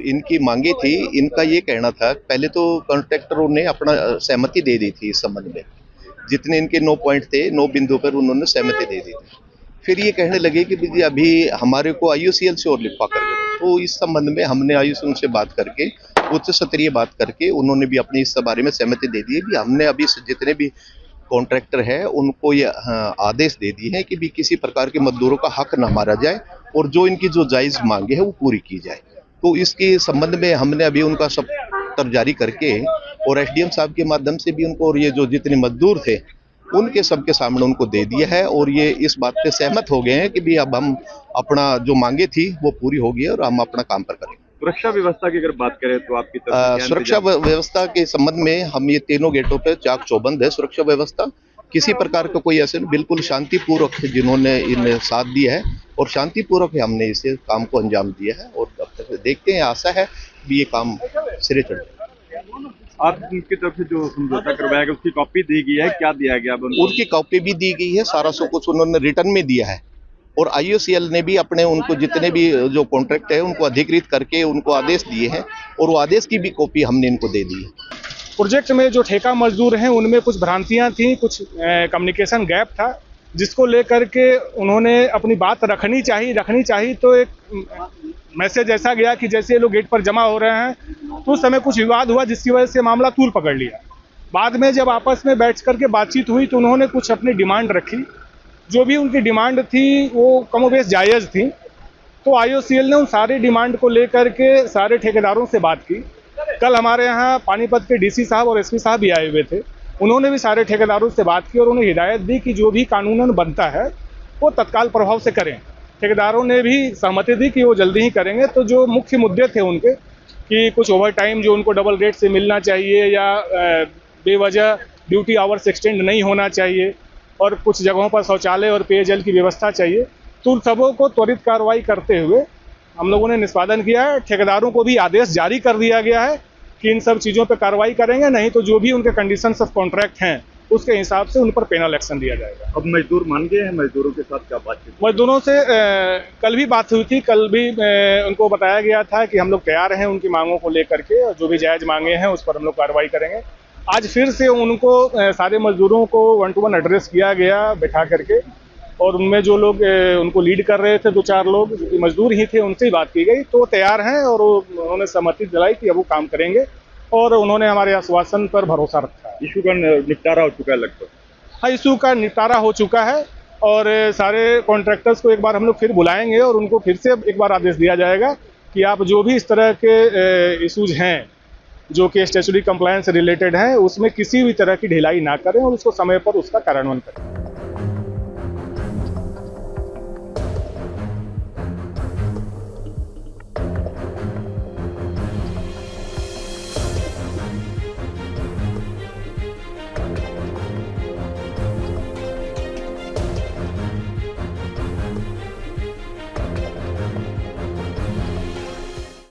इनकी मांगे थी, इनका ये कहना था, पहले तो कॉन्ट्रैक्टरों ने अपना सहमति दे दी थी इस संबंध में। जितने इनके 9 पॉइंट थे, 9 बिंदुओं पर उन्होंने सहमति दे दी थी। फिर ये कहने लगे कि जी अभी हमारे को आईयूसीएल से और लिखवा कर दो। तो इस संबंध में हमने आईयूसीएल से बात करके, उच्च स्तरीय बात करके, उन्होंने भी अपनी इस बारे में सहमति दे दी है कि हमने अभी जितने भी कॉन्ट्रैक्टर है उनको ये आदेश दे दिए हैं कि भी किसी प्रकार के मजदूरों का हक न मारा जाए और जो इनकी जो जायज मांगे है वो पूरी की जाए। तो इसके संबंध में हमने अभी उनका सब पत्र जारी करके और एसडीएम साहब के माध्यम से भी उनको, और ये जो जितने मजदूर थे उनके सबके सामने उनको दे दिया है और ये इस बात पे सहमत हो गए हैं कि भी अब हम अपना जो मांगे थी वो पूरी होगी और हम अपना काम पर करेंगे। सुरक्षा व्यवस्था की अगर बात करें तो आपकी तरफ सुरक्षा व्यवस्था के संबंध में हम ये तीनों गेटों पे चाक चौबंद है सुरक्षा व्यवस्था। किसी प्रकार का कोई ऐसे बिल्कुल शांतिपूर्वक जिन्होंने इन साथ दिया है और शांतिपूर्वक हमने इसे काम को अंजाम दिया है और अब तक देखते हैं, आशा है भी ये काम सिरे चढ़ जाए। आपकी तरफ से जो समझौता करवाया गया उसकी कॉपी दी गई है, क्या दिया गया? उनकी कॉपी भी दी गई है, सारा सब कुछ उन्होंने रिटर्न में दिया है और आईयूसीएल ने भी अपने उनको जितने भी जो कॉन्ट्रैक्ट है उनको अधिकृत करके उनको आदेश दिए हैं और वो आदेश की भी कॉपी हमने इनको दे दी है। प्रोजेक्ट में जो ठेका मजदूर हैं उनमें कुछ भ्रांतियां थी, कुछ कम्युनिकेशन गैप था, जिसको लेकर के उन्होंने अपनी बात रखनी चाहिए तो एक मैसेज ऐसा गया कि जैसे ये लोग गेट पर जमा हो रहे हैं तो उस समय कुछ विवाद हुआ जिसकी वजह से मामला तूल पकड़ लिया। बाद में जब आपस में बैठ करके बातचीत हुई तो उन्होंने कुछ अपनी डिमांड रखी, जो भी उनकी डिमांड थी वो कमोबेश जायज़ थी। तो आईयूसीएल ने उन सारी डिमांड को लेकर के सारे ठेकेदारों से बात की। कल हमारे यहाँ पानीपत के डीसी साहब और एसपी साहब भी आए हुए थे, उन्होंने भी सारे ठेकेदारों से बात की और उन्हें हिदायत दी कि जो भी कानूनन बनता है वो तत्काल प्रभाव से करें। ठेकेदारों ने भी सहमति दी कि वो जल्दी ही करेंगे। तो जो मुख्य मुद्दे थे उनके कि कुछ ओवर टाइम जो उनको डबल रेट से मिलना चाहिए या बेवजह ड्यूटी आवर्स एक्सटेंड नहीं होना चाहिए और कुछ जगहों पर शौचालय और पेयजल की व्यवस्था चाहिए, तो उन सबों को त्वरित कार्रवाई करते हुए हम लोगों ने निष्पादन किया है। ठेकेदारों को भी आदेश जारी कर दिया गया है कि इन सब चीज़ों पर कार्रवाई करेंगे, नहीं तो जो भी उनके कंडीशंस ऑफ कॉन्ट्रैक्ट हैं उसके हिसाब से उन पर पेनल एक्शन दिया जाएगा। अब मजदूर मान गए हैं, मजदूरों के साथ क्या बातचीत? मजदूरों से कल भी बात हुई थी, कल भी उनको बताया गया था कि हम लोग तैयार हैं उनकी मांगों को लेकर के, और जो भी जायज़ मांगे हैं उस पर हम लोग कार्रवाई करेंगे। आज फिर से उनको सारे मजदूरों को 1 to 1 एड्रेस किया गया बैठा करके, और उनमें जो लोग उनको लीड कर रहे थे 2-4 लोग जो मजदूर ही थे उनसे ही बात की गई, तो तैयार हैं और उन्होंने सहमति दिलाई कि अब वो काम करेंगे और उन्होंने हमारे आश्वासन पर भरोसा रखा है। इशू का निपटारा हो चुका है लगभग? हाँ, इशू का निपटारा हो चुका है और सारे कॉन्ट्रैक्टर्स को एक बार हम लोग फिर बुलाएंगे और उनको फिर से एक बार आदेश दिया जाएगा कि आप जो भी इस तरह के इशूज़ हैं जो कि स्टैट्यूटरी कंप्लायंस से रिलेटेड हैं उसमें किसी भी तरह की ढिलाई ना करें और उसको समय पर उसका कार्यान्वयन करें।